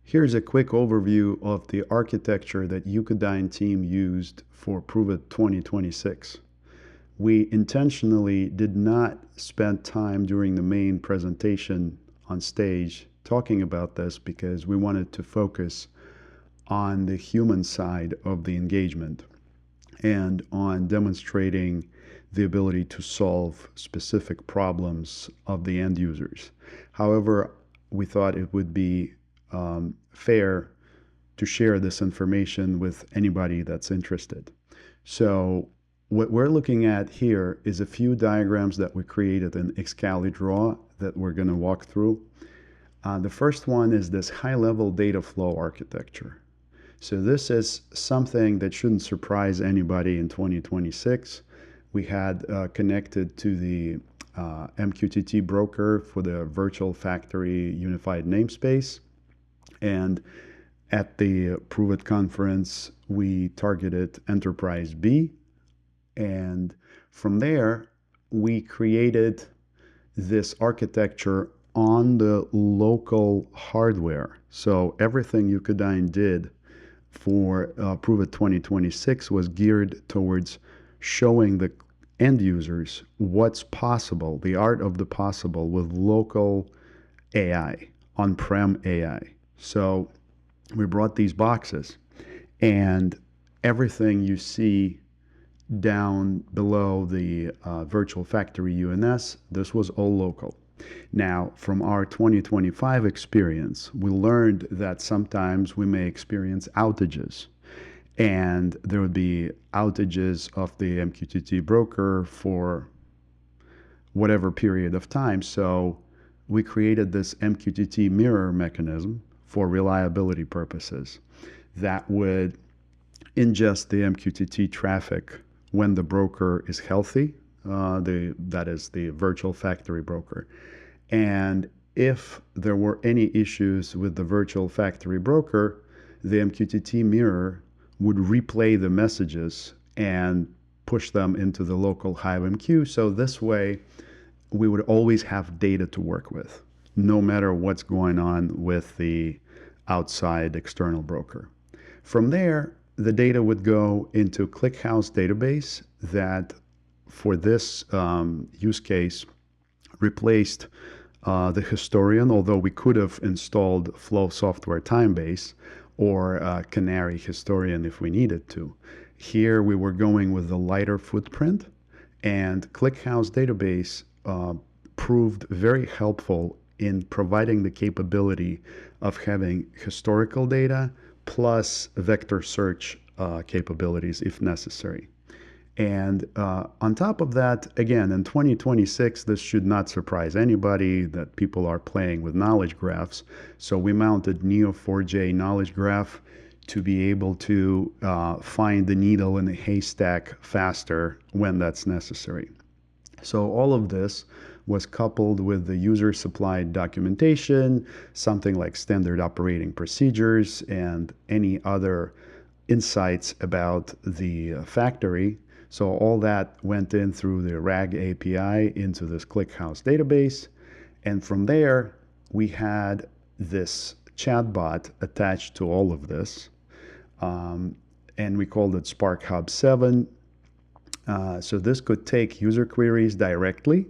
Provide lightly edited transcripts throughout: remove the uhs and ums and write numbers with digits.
Here's a quick overview of the architecture that Eukodyne team used for ProveIt 2026. We intentionally did not spend time during the main presentation on stage talking about this because we wanted to focus on the human side of the engagement and on demonstrating the ability to solve specific problems of the end users. However, we thought it would be fair to share this information with anybody that's interested. So what we're looking at here is a few diagrams that we created in Excalidraw that we're going to walk through. The first one is this high-level data flow architecture. So this is something that shouldn't surprise anybody in 2026. We had connected to the MQTT Broker for the Virtual Factory Unified Namespace. And at the ProveIt conference, we targeted Enterprise B. And from there, we created this architecture on the local hardware. So everything Eukodyne did for ProveIt 2026 was geared towards showing the end users what's possible, the art of the possible with local AI, on-prem AI. So we brought these boxes, and everything you see down below the Virtual Factory UNS, this was all local. Now, from our 2025 experience, we learned that sometimes we may experience outages, and there would be outages of the MQTT broker for whatever period of time. So we created this MQTT mirror mechanism for reliability purposes that would ingest the MQTT traffic when the broker is healthy, that is the virtual factory broker. And if there were any issues with the virtual factory broker, the MQTT mirror would replay the messages and push them into the local HiveMQ. So this way, we would always have data to work with, no matter what's going on with the outside external broker. From there, the data would go into ClickHouse database that, for this use case, replaced the historian, although we could have installed Flow Software Timebase or Canary historian if we needed to. Here we were going with the lighter footprint, and ClickHouse database proved very helpful in providing the capability of having historical data plus vector search capabilities if necessary. And on top of that, again, in 2026, this should not surprise anybody that people are playing with knowledge graphs. So we mounted Neo4j knowledge graph to be able to find the needle in the haystack faster when that's necessary. So all of this was coupled with the user-supplied documentation, something like standard operating procedures, and any other insights about the factory. So all that went in through the RAG API into this ClickHouse database. And from there, we had this chatbot attached to all of this. And we called it Spark Hub 7. So this could take user queries directly,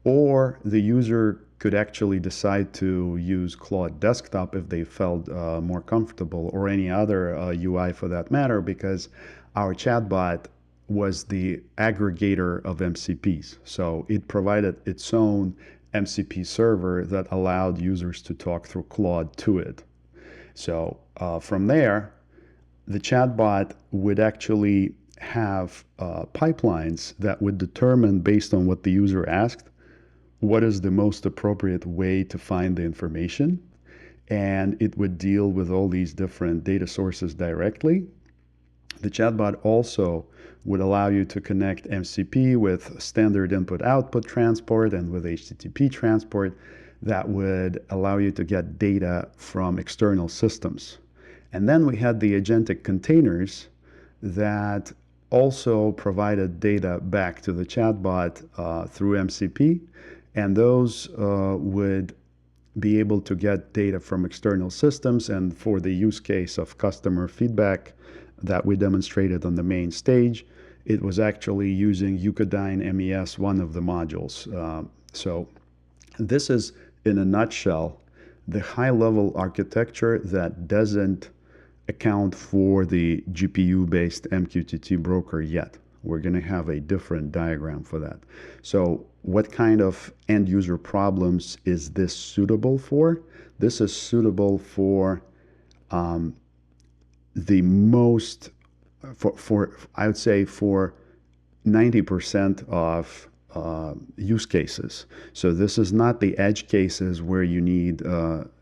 or the user could actually decide to use Claude Desktop if they felt more comfortable, or any other UI for that matter, because our chatbot was the aggregator of MCPs. So it provided its own MCP server that allowed users to talk through Claude to it. So from there, the chatbot would actually have pipelines that would determine, based on what the user asked, what is the most appropriate way to find the information. And it would deal with all these different data sources directly. The chatbot also would allow you to connect MCP with standard input-output transport and with HTTP transport that would allow you to get data from external systems. And then we had the agentic containers that also provided data back to the chatbot through MCP, and those would be able to get data from external systems. And for the use case of customer feedback that we demonstrated on the main stage, it was actually using Eukodyne MES, one of the modules. So this is, in a nutshell, the high-level architecture that doesn't account for the GPU-based MQTT broker yet. We're going to have a different diagram for that. So what kind of end-user problems is this suitable for? This is suitable for the most, I would say, for 90% of use cases. So this is not the edge cases where you need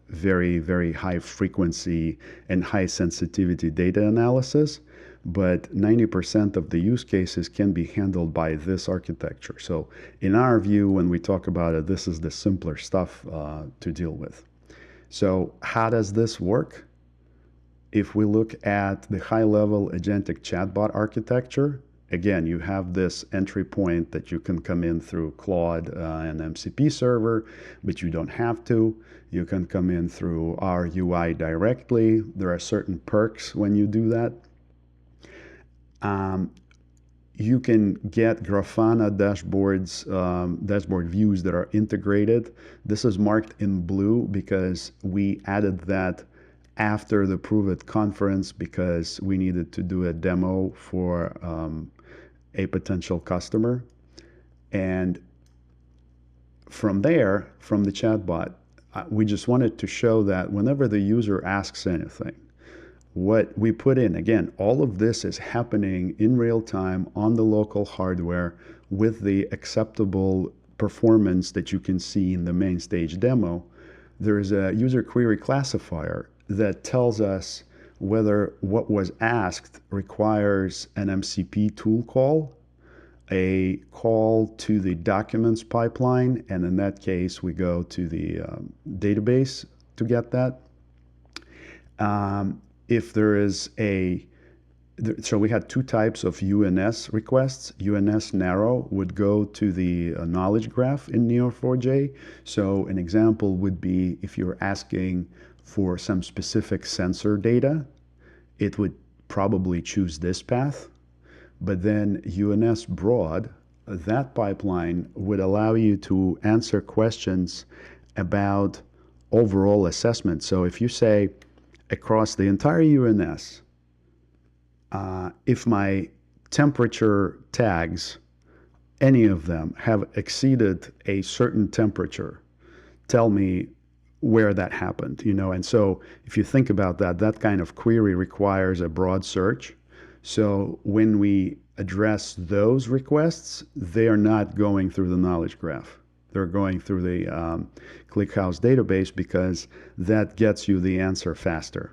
very, very high frequency and high sensitivity data analysis, but 90% of the use cases can be handled by this architecture. So in our view, when we talk about it, this is the simpler stuff to deal with. So how does this work? If we look at the high-level agentic chatbot architecture, again, you have this entry point that you can come in through Claude and MCP server, but you don't have to. You can come in through our UI directly. There are certain perks when you do that. You can get Grafana dashboards, dashboard views that are integrated. This is marked in blue because we added that after the ProveIt conference because we needed to do a demo for a potential customer. And from there, from the chatbot, we just wanted to show that whenever the user asks anything, what we put in, again, all of this is happening in real time on the local hardware with the acceptable performance that you can see in the main stage demo. There is a user query classifier that tells us whether what was asked requires an MCP tool call, a call to the documents pipeline, and in that case, we go to the database to get that. If there is so we had two types of UNS requests. UNS narrow would go to the knowledge graph in Neo4j. So an example would be if you're asking for some specific sensor data, it would probably choose this path. But then UNS broad, that pipeline would allow you to answer questions about overall assessment. So if you say across the entire UNS, if my temperature tags, any of them have exceeded a certain temperature, tell me where that happened, and so if you think about that, that kind of query requires a broad search. So when we address those requests, they are not going through the knowledge graph. They're going through the ClickHouse database because that gets you the answer faster.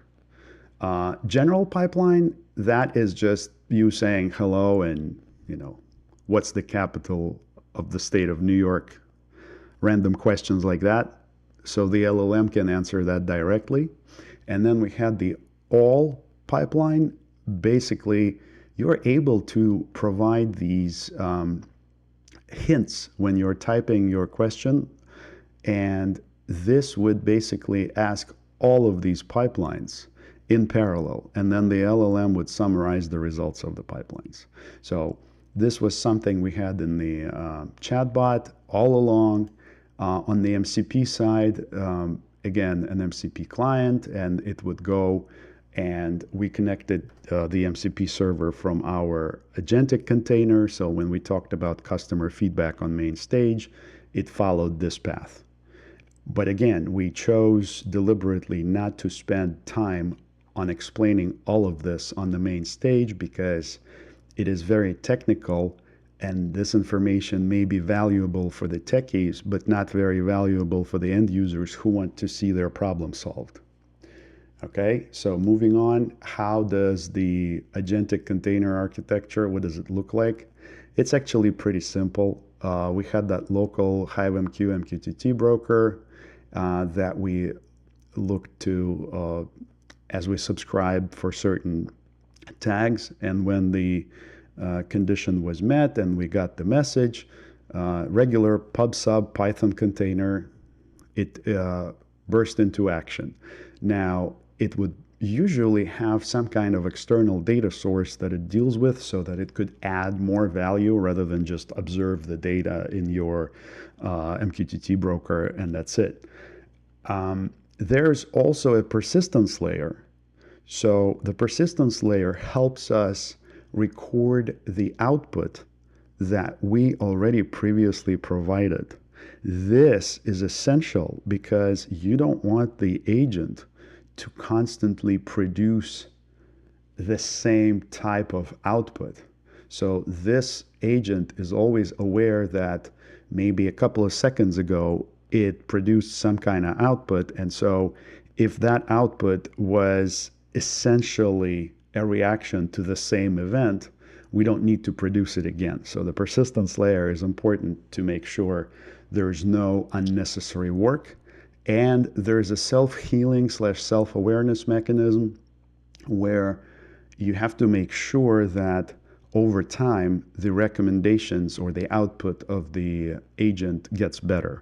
General pipeline, that is just you saying hello and, what's the capital of the state of New York? Random questions like that. So the LLM can answer that directly. And then we had the all pipeline. Basically, you're able to provide these hints when you're typing your question. And this would basically ask all of these pipelines in parallel. And then the LLM would summarize the results of the pipelines. So this was something we had in the chatbot all along. On the MCP side, again, an MCP client, and it would go, and we connected the MCP server from our agentic container. So when we talked about customer feedback on main stage, it followed this path. But again, we chose deliberately not to spend time on explaining all of this on the main stage because it is very technical. And this information may be valuable for the techies, but not very valuable for the end users who want to see their problem solved. Okay, so moving on, how does the agentic container architecture, what does it look like? It's actually pretty simple. We had that local HiveMQ MQTT broker that we looked to as we subscribe for certain tags. And when the condition was met and we got the message, regular pub sub Python container, it burst into action. Now, it would usually have some kind of external data source that it deals with so that it could add more value rather than just observe the data in your MQTT broker and that's it. There's also a persistence layer. So the persistence layer helps us record the output that we already previously provided. This is essential because you don't want the agent to constantly produce the same type of output. So this agent is always aware that maybe a couple of seconds ago it produced some kind of output, and so if that output was essentially a reaction to the same event, we don't need to produce it again. So the persistence layer is important to make sure there's no unnecessary work, and there's a self-healing / self-awareness mechanism where you have to make sure that over time the recommendations or the output of the agent gets better.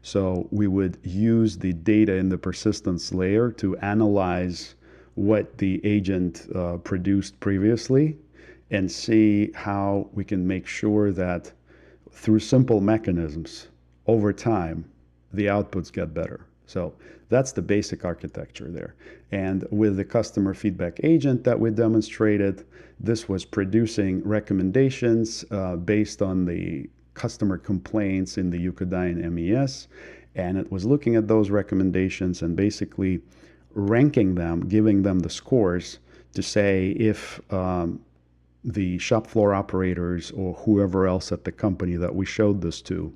So we would use the data in the persistence layer to analyze what the agent produced previously and see how we can make sure that through simple mechanisms over time the outputs get better. So that's the basic architecture there. And with the customer feedback agent that we demonstrated, this was producing recommendations based on the customer complaints in the Eukodyne MES, and it was looking at those recommendations and basically ranking them, giving them the scores to say if the shop floor operators or whoever else at the company that we showed this to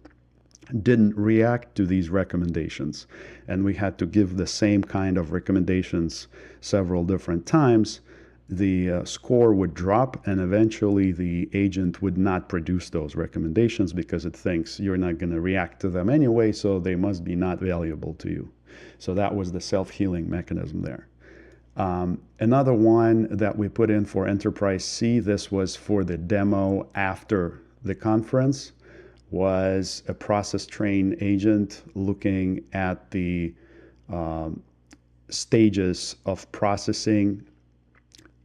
didn't react to these recommendations. And we had to give the same kind of recommendations several different times. The score would drop, and eventually the agent would not produce those recommendations because it thinks you're not going to react to them anyway, so they must be not valuable to you. So that was the self-healing mechanism there. Another one that we put in for Enterprise C, this was for the demo after the conference, was a process train agent looking at the stages of processing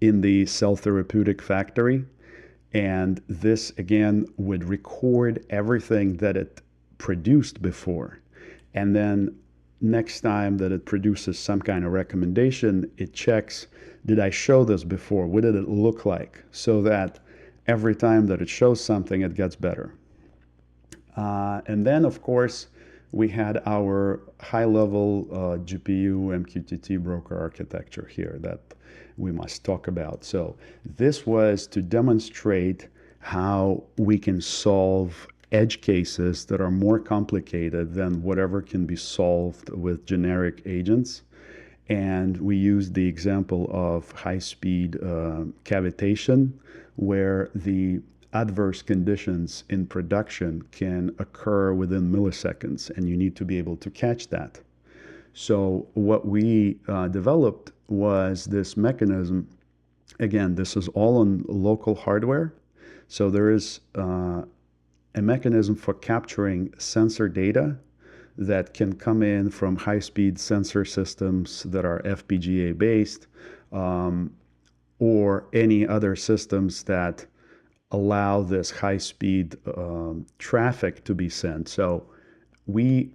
in the cell therapeutic factory. And this again would record everything that it produced before. And then next time that it produces some kind of recommendation, it checks, did I show this before? What did it look like? So that every time that it shows something, it gets better. And then, of course, we had our high-level GPU MQTT broker architecture here that we must talk about. So this was to demonstrate how we can solve edge cases that are more complicated than whatever can be solved with generic agents. And we used the example of high-speed cavitation, where the adverse conditions in production can occur within milliseconds, and you need to be able to catch that. So what we developed was this mechanism. Again, this is all on local hardware. So there is a mechanism for capturing sensor data that can come in from high-speed sensor systems that are FPGA based, or any other systems that allow this high-speed traffic to be sent. So we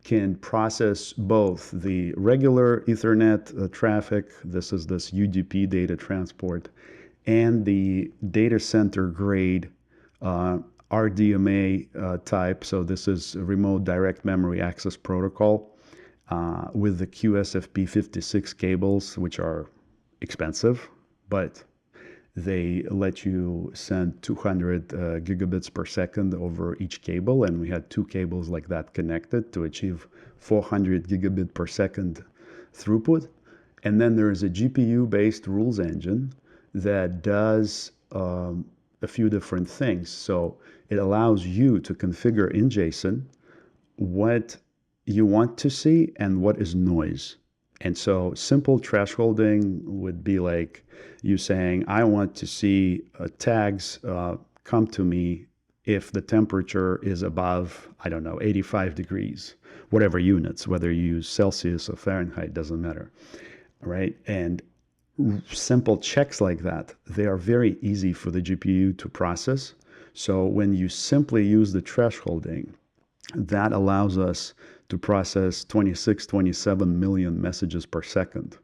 can process both the regular Ethernet traffic, this is this UDP data transport, and the data center grade RDMA type. So this is Remote Direct Memory Access Protocol with the QSFP56 cables, which are expensive, but they let you send 200 gigabits per second over each cable, and we had two cables like that connected to achieve 400 gigabit per second throughput. And then there is a GPU-based rules engine that does a few different things. So it allows you to configure in JSON what you want to see and what is noise. And so simple thresholding would be like you saying, I want to see tags come to me if the temperature is above, I don't know, 85 degrees, whatever units, whether you use Celsius or Fahrenheit, doesn't matter, right? And simple checks like that, they are very easy for the GPU to process. So when you simply use the thresholding, that allows us to process 26, 27 million messages per second.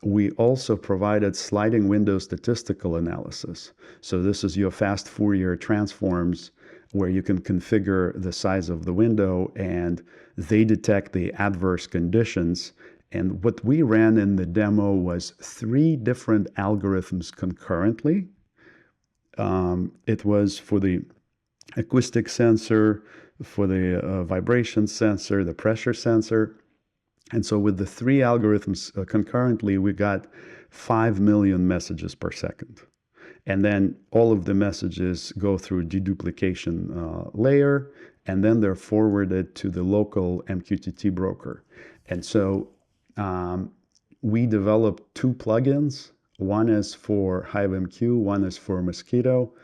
We also provided sliding window statistical analysis. So this is your fast Fourier transforms where you can configure the size of the window and they detect the adverse conditions. And what we ran in the demo was 3 different algorithms concurrently. It was for the acoustic sensor, for the vibration sensor, the pressure sensor. And so with the 3 algorithms concurrently, we got 5 million messages per second. And then all of the messages go through deduplication layer, and then they're forwarded to the local MQTT broker. And so we developed 2 plugins. One is for HiveMQ, one is for Mosquito.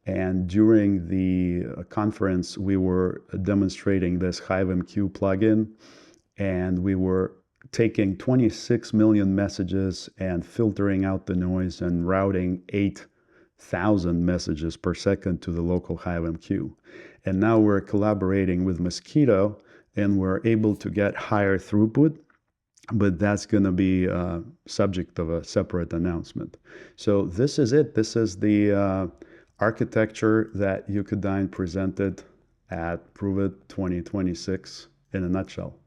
And during the conference, we were demonstrating this HiveMQ plugin, and we were taking 26 million messages and filtering out the noise and routing 8,000 messages per second to the local HiveMQ. And now we're collaborating with Mosquito, and we're able to get higher throughput, but that's going to be subject of a separate announcement. So this is it. This is the architecture that Eukodyne presented at ProveIt 2026 in a nutshell.